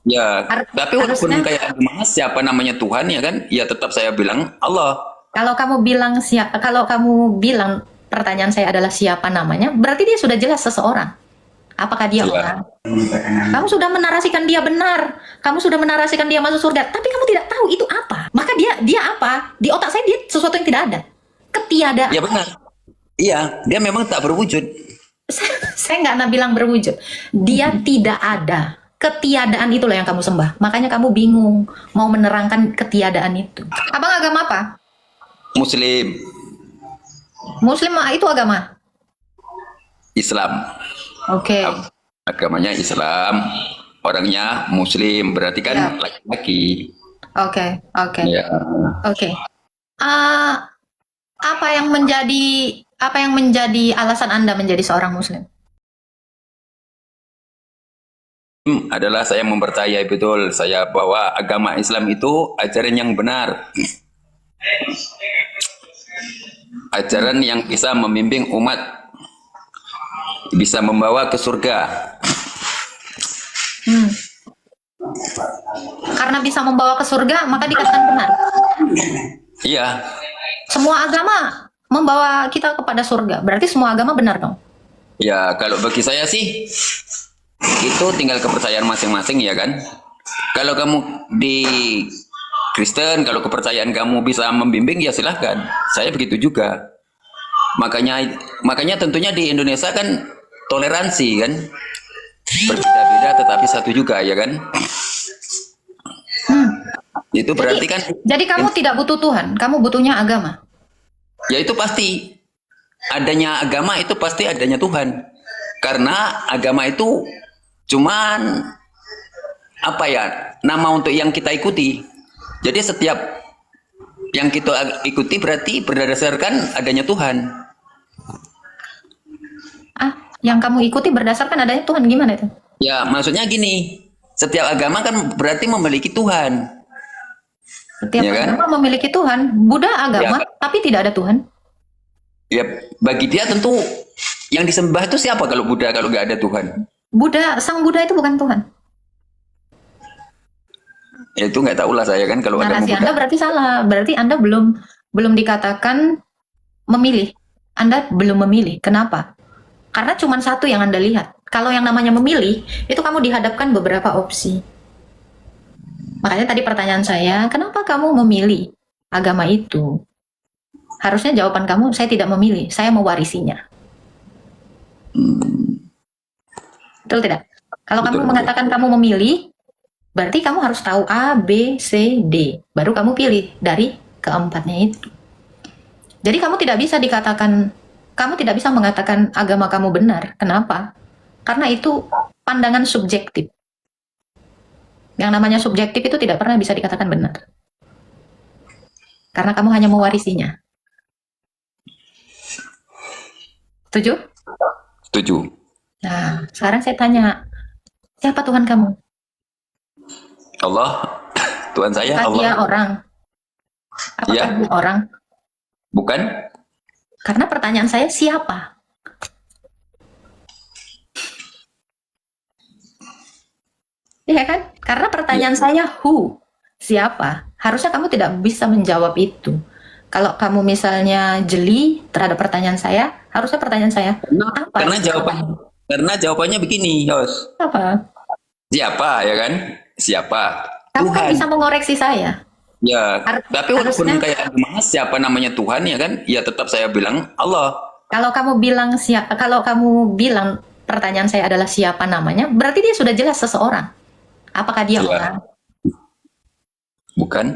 Ya, tapi walaupun Harusnya kayak gimana siapa namanya Tuhan ya kan, ya tetap saya bilang Allah. kalau kamu bilang pertanyaan saya adalah siapa namanya, berarti dia sudah jelas seseorang. Apakah dia Ya, orang? Kamu sudah menarasikan dia benar, kamu sudah menarasikan dia masuk surga, tapi kamu tidak tahu itu apa. Maka dia apa? Di otak saya dia sesuatu yang tidak ada. ya Ketiadaan. benar. Iya, dia memang tak berwujud. Saya nggak bilang berwujud. Dia tidak ada. Ketiadaan itulah yang kamu sembah. Makanya kamu bingung mau menerangkan ketiadaan itu. Abang agama apa? Muslim, Muslim itu agama. Islam. Oke. Agamanya Islam, orangnya Muslim, berarti Ya. kan laki-laki. Oke. Oke. Ya. Oke. Ah, apa yang menjadi alasan Anda menjadi seorang Muslim? Adalah saya mempercayai betul saya bahwa agama Islam itu ajaran yang benar. Ajaran yang bisa membimbing umat, bisa membawa ke surga. Karena bisa membawa ke surga, maka dikatakan benar. Iya, Semua agama membawa kita kepada surga. Berarti semua agama benar dong. ya kalau bagi saya sih itu tinggal kepercayaan masing-masing ya kan. Kalau kamu di Kristen, kalau kepercayaan kamu bisa membimbing ya silahkan. Saya begitu juga. Makanya tentunya di Indonesia kan toleransi kan, berbeda-beda tetapi satu juga ya kan. Itu berarti kan Jadi kamu tidak butuh Tuhan, kamu butuhnya agama. ya itu pasti adanya agama itu pasti adanya Tuhan. Karena agama itu cuman apa ya, nama untuk yang kita ikuti. Jadi setiap yang kita ikuti berarti berdasarkan adanya Tuhan. Yang kamu ikuti berdasarkan adanya Tuhan, gimana itu? Ya maksudnya gini, setiap agama kan berarti memiliki Tuhan. Setiap Ya kan? agama memiliki Tuhan. Buddha agama, Ya. tapi tidak ada Tuhan. Ya bagi dia tentu yang disembah itu siapa kalau Buddha kalau nggak ada Tuhan? Sang Buddha itu bukan Tuhan. Ya itu nggak tahu lah saya kan kalau ada Narasi Buddha. Anda berarti salah. Berarti Anda belum dikatakan memilih. Anda belum memilih. Kenapa? Karena cuma satu yang Anda lihat. Kalau yang namanya memilih, itu kamu dihadapkan beberapa opsi. Makanya tadi pertanyaan saya, kenapa kamu memilih agama itu? Harusnya jawaban kamu, saya tidak memilih, saya mewarisinya. Betul tidak? Kalau kamu Betul. mengatakan kamu memilih, berarti kamu harus tahu A, B, C, D. Baru kamu pilih dari keempatnya itu. Jadi kamu tidak bisa mengatakan agama kamu benar. Kenapa? Karena itu pandangan subjektif. Yang namanya subjektif itu tidak pernah bisa dikatakan benar. Karena kamu hanya mewarisinya. Setuju? Setuju. Nah, sekarang saya tanya, siapa Tuhan kamu? Allah, Tuhan saya Apakah Allah. dia orang? Apakah Ya. dia orang? Bukan? Karena pertanyaan saya siapa? Iya kan? Karena pertanyaan saya who? Siapa? Harusnya kamu tidak bisa menjawab itu. Kalau kamu misalnya jeli terhadap pertanyaan saya, harusnya pertanyaan saya apa? Karena jawabannya begini, Yos. Apa? Siapa ya kan? Siapa? Kamu kan Tuhan. bisa mengoreksi saya. Ya, tapi walaupun Harusnya kayak gimana siapa namanya Tuhan ya kan? Ya tetap saya bilang Allah. kalau kamu bilang pertanyaan saya adalah siapa namanya, berarti dia sudah jelas seseorang. Apakah dia Ya. orang? Bukan?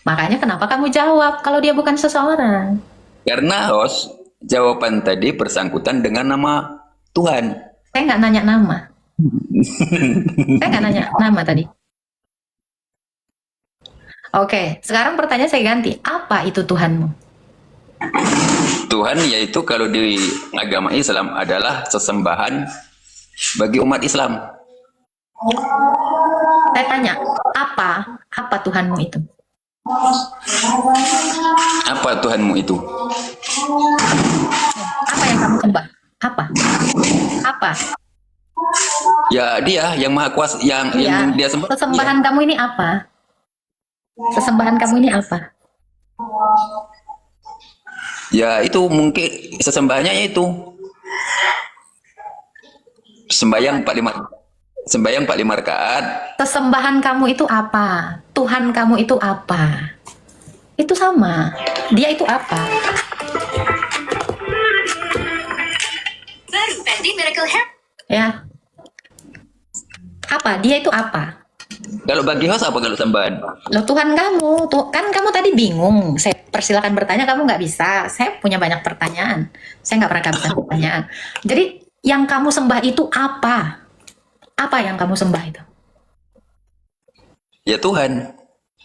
Makanya kenapa kamu jawab kalau dia bukan seseorang? Karena Yos, jawaban tadi bersangkutan dengan nama Tuhan. Saya nggak nanya nama. Saya nggak nanya nama tadi. Oke, sekarang pertanyaan saya ganti. Apa itu Tuhanmu? Tuhan yaitu kalau di agama Islam adalah sesembahan bagi umat Islam. Saya tanya, apa Tuhanmu itu? Apa Tuhanmu itu? Apa yang kamu sembah? Apa? Ya dia yang maha kuasa, yang Iya. dia sembah. Sesembahan kamu ini apa? Sesembahan kamu ini apa? Ya itu mungkin sesembahannya itu sembahyang 45 sembahyang 45 rakaat. Sesembahan kamu itu apa? Tuhan kamu itu apa? Itu sama. Dia itu apa? Baru Fendi Miracle Hair. Ya. Apa? Dia itu apa? Kalau bagi host apa kalau sembahan? Loh Tuhan kamu, tuh kan kamu tadi bingung. Saya persilakan bertanya, kamu nggak bisa. Saya punya banyak pertanyaan. Saya nggak pernah kehabisan pertanyaan. Jadi yang kamu sembah itu apa? Apa yang kamu sembah itu? Ya Tuhan.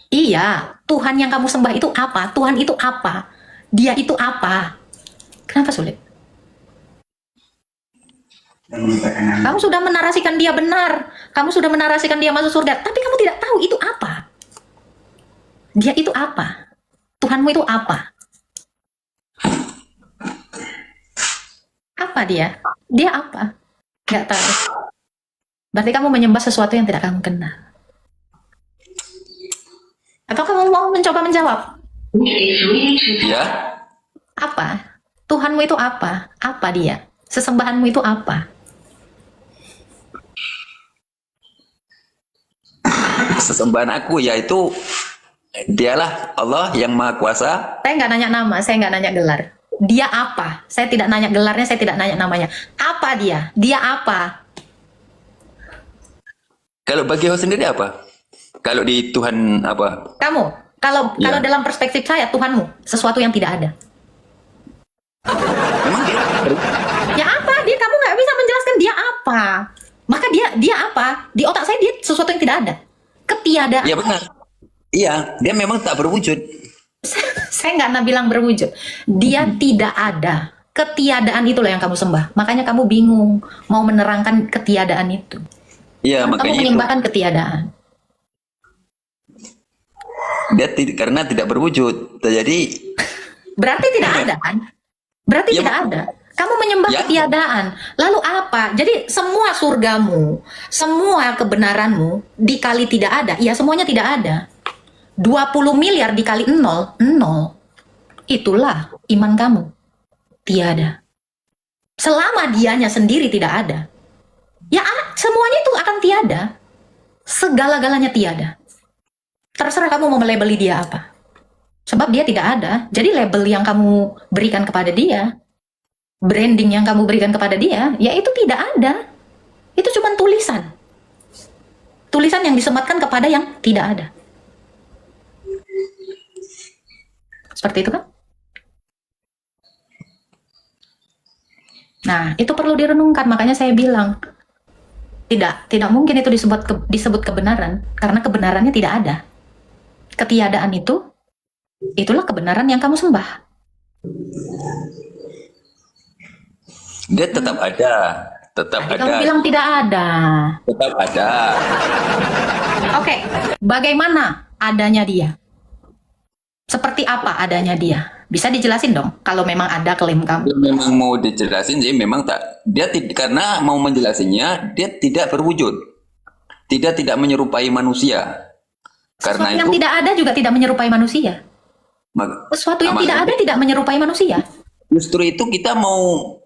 Iya, Tuhan yang kamu sembah itu apa? Tuhan itu apa? Dia itu apa? Kenapa sulit? Kamu sudah menarasikan dia benar. Kamu sudah menarasikan dia masuk surga. Tapi kamu tidak tahu itu apa. Dia itu apa? Tuhanmu itu apa? Apa dia? Dia apa? Nggak tahu. Berarti kamu menyembah sesuatu yang tidak kamu kenal. Atau kamu mau mencoba menjawab? Ya. Apa? Tuhanmu itu apa? Apa dia? Sesembahanmu itu apa? Sesembahan aku yaitu dialah Allah yang maha kuasa. Saya nggak nanya nama, saya nggak nanya gelar. Dia apa? Saya tidak nanya gelarnya, saya tidak nanya namanya. Apa dia? Dia apa? Kalau bagi host sendiri apa? Kalau di Tuhan apa? Kamu, kalau Ya. dalam perspektif saya, Tuhanmu sesuatu yang tidak ada. Memang dia Ya apa? Dia kamu nggak bisa menjelaskan dia apa. Maka dia apa? Di otak saya dia sesuatu yang tidak ada. Ketiadaan. ya benar. Iya, dia memang tak berwujud. Saya nggak bilang berwujud. Dia tidak ada. Ketiadaan itulah yang kamu sembah. Makanya kamu bingung mau menerangkan ketiadaan itu. Iya, Kamu makanya itu. menyembahkan ketiadaan. Dia karena tidak berwujud. Jadi Berarti tidak ada kan? Berarti Ya, tidak ada. Kamu menyembah Ya. ketiadaan. Lalu apa? Jadi semua surgamu, semua kebenaranmu dikali tidak ada. Ya semuanya tidak ada. 20 miliar dikali 0, 0. Itulah iman kamu. Tiada. Selama dianya sendiri tidak ada. Ya semuanya itu akan tiada. Segala-galanya tiada. Terserah kamu mau melabeli dia apa. Sebab dia tidak ada. Jadi label yang kamu berikan kepada dia, branding yang kamu berikan kepada dia, ya itu tidak ada. Itu cuma tulisan. Tulisan yang disematkan kepada yang tidak ada. Seperti itu kan? Nah, itu perlu direnungkan. Makanya saya bilang, tidak mungkin itu disebut kebenaran, karena kebenarannya tidak ada. Ketiadaan itulah kebenaran yang kamu sembah. dia tetap ada. Tetap Tadi ada. kamu bilang tidak ada. Tetap ada. Oke, bagaimana adanya dia? Seperti apa adanya dia? Bisa dijelasin dong, kalau memang ada klaim kamu. Dia memang mau dijelasin sih memang tak. Karena mau menjelasinya dia tidak berwujud. Tidak menyerupai manusia. Sesuatu Karena yang itu tidak ada juga tidak menyerupai manusia. Sesuatu yang tidak ada tidak menyerupai manusia. Justru itu kita mau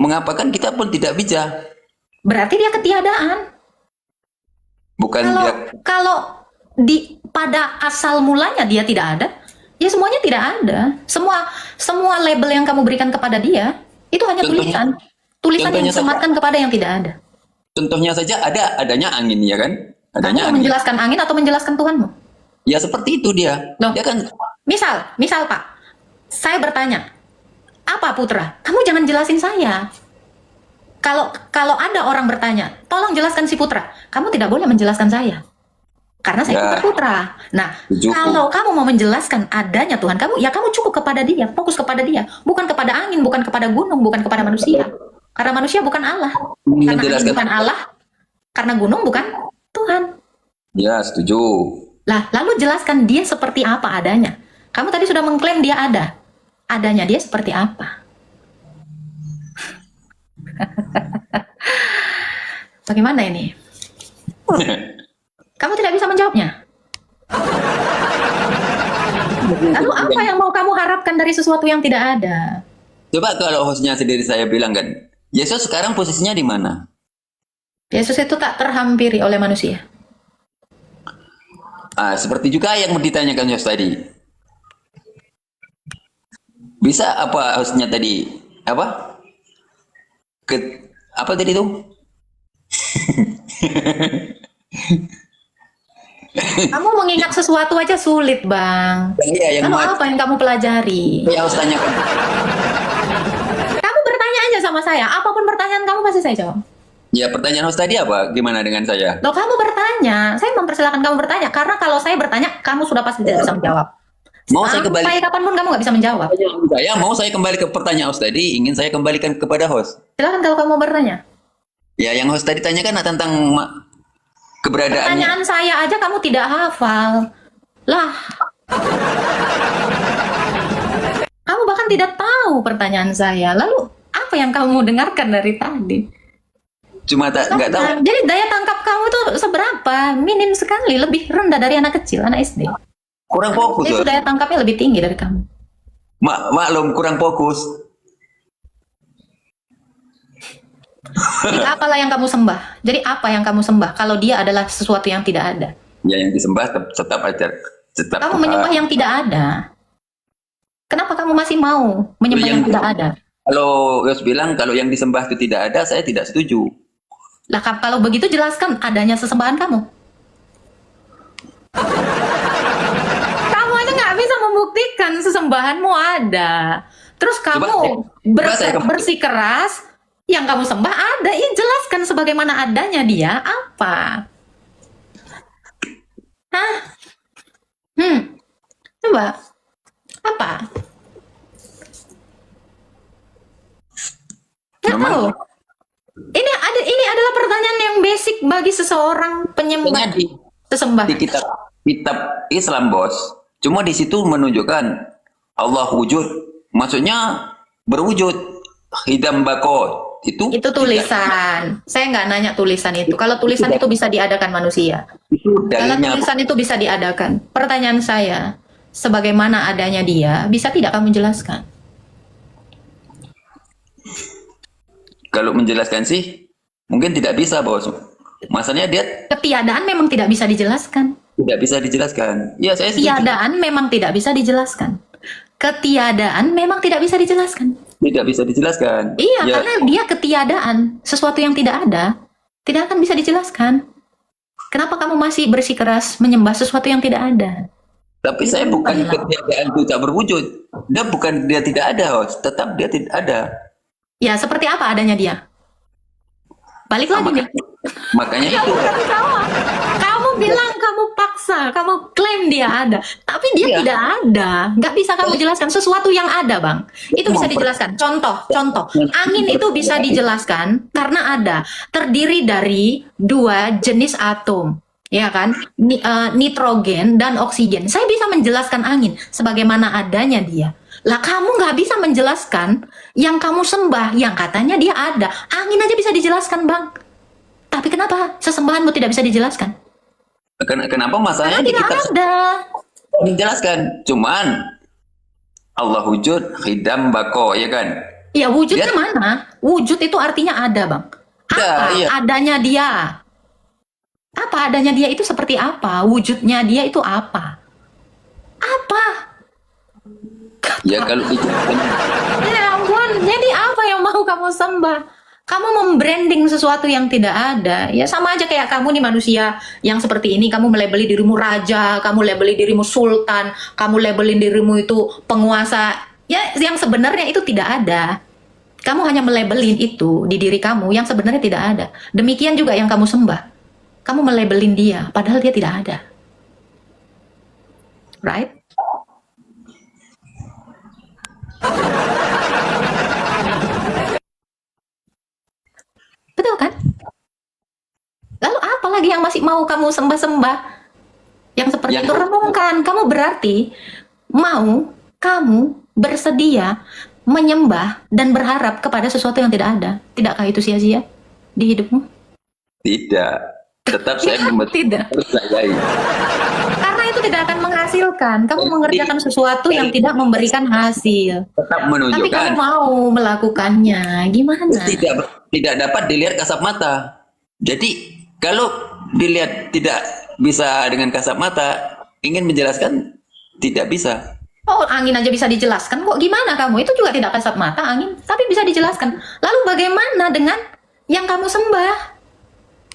mengapakan kita pun tidak bisa. Berarti dia ketiadaan. Bukan dia Kalau pada asal mulanya dia tidak ada, ya semuanya tidak ada. Semua label yang kamu berikan kepada dia itu hanya tulisan. Tulisan yang contohnya disematkan kepada yang tidak ada. contohnya saja adanya angin ya kan? Kamu Adanya mau angin. menjelaskan angin atau menjelaskan Tuhanmu? Ya seperti itu dia. Loh. Dia kan Misal Pak, saya bertanya, apa Putra? Kamu jangan jelasin saya. Kalau ada orang bertanya, tolong jelaskan si Putra. Kamu tidak boleh menjelaskan saya. Karena saya Ya. bukan Putra. Nah, Setuju. kalau kamu mau menjelaskan adanya Tuhan kamu, ya kamu cukup kepada dia, fokus kepada dia. Bukan kepada angin, bukan kepada gunung, bukan kepada manusia. Karena manusia bukan Allah. Karena angin menjelaskan. bukan Allah. Karena gunung bukan Tuhan. Ya setuju. Lah, lalu jelaskan dia seperti apa adanya. Kamu tadi sudah mengklaim dia ada. Adanya dia seperti apa? Bagaimana ini? Kamu tidak bisa menjawabnya. Lalu apa yang mau kamu harapkan dari sesuatu yang tidak ada? Coba kalau hostnya sendiri saya bilang kan, Yesus sekarang posisinya di mana? Yesus itu tak terhampiri oleh manusia. Seperti juga yang ditanyakan host tadi. Bisa apa hostnya tadi? Apa? Apa tadi itu? Kamu mengingat sesuatu aja sulit, Bang. Iya, yang Lalu mau apa yang kamu pelajari? yang host tanyakan. Kamu bertanya aja sama saya. Apapun pertanyaan kamu pasti saya jawab. Ya, pertanyaan host tadi apa? Gimana dengan saya? Loh, kamu bertanya. Saya mempersilahkan kamu bertanya. Karena kalau saya bertanya, kamu sudah pasti tidak bisa menjawab. Mau saya kembali? Sampai kapanpun kamu nggak bisa menjawab. Saya kembali ke pertanyaan host tadi. Ingin saya kembalikan kepada host. Silakan kalau kamu mau bertanya. Ya, yang host tadi tanyakan tentang keberadaannya. Pertanyaan saya aja kamu tidak hafal. Lah. Kamu bahkan tidak tahu pertanyaan saya. Lalu apa yang kamu dengarkan dari tadi? Cuma nggak tahu. Jadi daya tangkap kamu tuh seberapa? Minim sekali, lebih rendah dari anak kecil, anak SD. Kurang fokus. Jadi Host. daya tangkapnya lebih tinggi dari kamu. Maklum kurang fokus. Jadi apalah yang kamu sembah? Jadi apa yang kamu sembah kalau dia adalah sesuatu yang tidak ada? Ya, yang disembah tetap aja. Tetap Kamu menyembah yang tidak ada. Kenapa kamu masih mau menyembah yang tidak ada? Kalau Yos bilang kalau yang disembah itu tidak ada, saya tidak setuju. Lah kalau begitu jelaskan adanya sesembahan kamu. Kamu aja nggak bisa membuktikan sesembahanmu ada. Terus kamu bersikeras yang kamu sembah ada. Ya jelaskan sebagaimana adanya dia apa? Hah? Coba. Apa? Nggak Memang- tahu. Ini adalah pertanyaan yang basic bagi seseorang penyembah Di sesembah. kitab Islam, bos. Cuma di situ menunjukkan Allah wujud. Maksudnya berwujud. Hidam bako. Itu Tulisan. Saya nggak nanya tulisan itu. Kalau tulisan itu bisa diadakan manusia. Itu Kalau dalilnya. tulisan itu bisa diadakan. Pertanyaan saya, sebagaimana adanya dia, bisa tidak kamu jelaskan? Kalau menjelaskan sih, mungkin tidak bisa, bos. Masalahnya dia Ketiadaan memang tidak bisa dijelaskan. tidak bisa dijelaskan. Iya, saya setuju. Ketiadaan memang tidak bisa dijelaskan. Ketiadaan memang tidak bisa dijelaskan. Tidak bisa dijelaskan. Iya, Ya, karena dia ketiadaan, sesuatu yang tidak ada, tidak akan bisa dijelaskan. Kenapa kamu masih bersikeras menyembah sesuatu yang tidak ada? tapi saya bukan ketiadaan itu tak berwujud. Dia tidak ada, bos. Tetap dia tidak ada. Ya, seperti apa adanya dia? Balik lagi nih. Makanya itu. Kamu nggak jawab. Kamu bilang kamu paksa, kamu klaim dia ada, tapi dia Iya. tidak ada. Nggak bisa kamu jelaskan sesuatu yang ada, Bang. Itu bisa dijelaskan. Contoh. Angin itu bisa dijelaskan karena ada. Terdiri dari dua jenis atom. Ya kan? Nitrogen dan oksigen. Saya bisa menjelaskan angin sebagaimana adanya dia. Lah kamu nggak bisa menjelaskan yang kamu sembah, yang katanya dia ada. Angin aja bisa dijelaskan, Bang. Tapi kenapa sesembahanmu tidak bisa dijelaskan? Kenapa masalahnya Karena di tidak kitab ada. menjelaskan? Cuman Allah wujud, hidam bako, ya kan? Ya wujudnya Dia- mana? Wujud itu artinya ada, Bang. Apa iya. adanya dia? Apa adanya dia itu seperti apa? Wujudnya dia itu apa? Apa? Ya kalau itu Ya ampun, jadi apa yang mau kamu sembah? Kamu membranding sesuatu yang tidak ada. Ya sama aja kayak kamu nih manusia yang seperti ini. Kamu melabeli dirimu raja, kamu labeli dirimu sultan, kamu labelin dirimu itu penguasa. Ya yang sebenarnya itu tidak ada. Kamu hanya melabelin itu di diri kamu yang sebenarnya tidak ada. Demikian juga yang kamu sembah. Kamu melabelin dia, padahal dia tidak ada. Right? Betul kan? Lalu apa lagi yang masih mau kamu sembah-sembah? Yang seperti Yang- itu renungkan. Kamu berarti mau kamu bersedia menyembah dan berharap kepada sesuatu yang tidak ada. Tidakkah itu sia-sia di hidupmu? Tidak. Tetap saya Tidak. mempercayai. Karena itu tidak akan menghasilkan. Kamu mengerjakan sesuatu yang tidak memberikan hasil. Tetap Tapi kamu menunjukkan. mau melakukannya. Gimana? Tidak dapat dilihat kasat mata. Jadi kalau dilihat tidak bisa dengan kasat mata, ingin menjelaskan tidak bisa. Oh, angin aja bisa dijelaskan. Kok gimana kamu? Itu juga tidak kasat mata angin, tapi bisa dijelaskan. Lalu bagaimana dengan yang kamu sembah?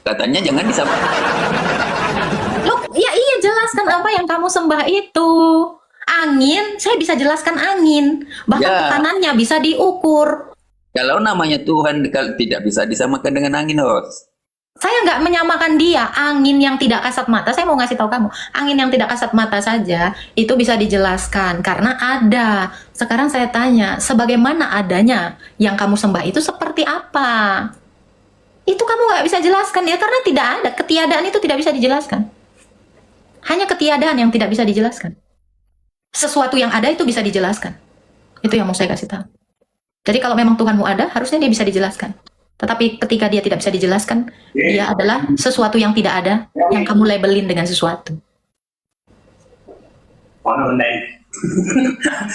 Katanya jangan disama. Loh, ya iya, jelaskan apa yang kamu sembah itu. Angin, saya bisa jelaskan angin. Bahkan Ya. tekanannya bisa diukur. Kalau namanya Tuhan tidak bisa disamakan dengan angin, Host. Saya nggak menyamakan dia. Angin yang tidak kasat mata, saya mau ngasih tahu kamu. Angin yang tidak kasat mata saja, itu bisa dijelaskan. Karena ada. Sekarang saya tanya, sebagaimana adanya yang kamu sembah itu seperti apa? Itu kamu nggak bisa jelaskan ya, karena tidak ada. Ketiadaan itu tidak bisa dijelaskan. Hanya ketiadaan yang tidak bisa dijelaskan. Sesuatu yang ada itu bisa dijelaskan. Itu yang mau saya kasih tahu. Jadi kalau memang Tuhanmu ada, harusnya dia bisa dijelaskan. Tetapi ketika dia tidak bisa dijelaskan, dia adalah sesuatu yang tidak ada, yang kamu labelin dengan sesuatu. Món hôm nay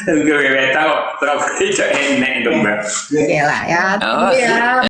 người về tao tao thấy cho em này đồng bạc Gila ya. Oh, Ya.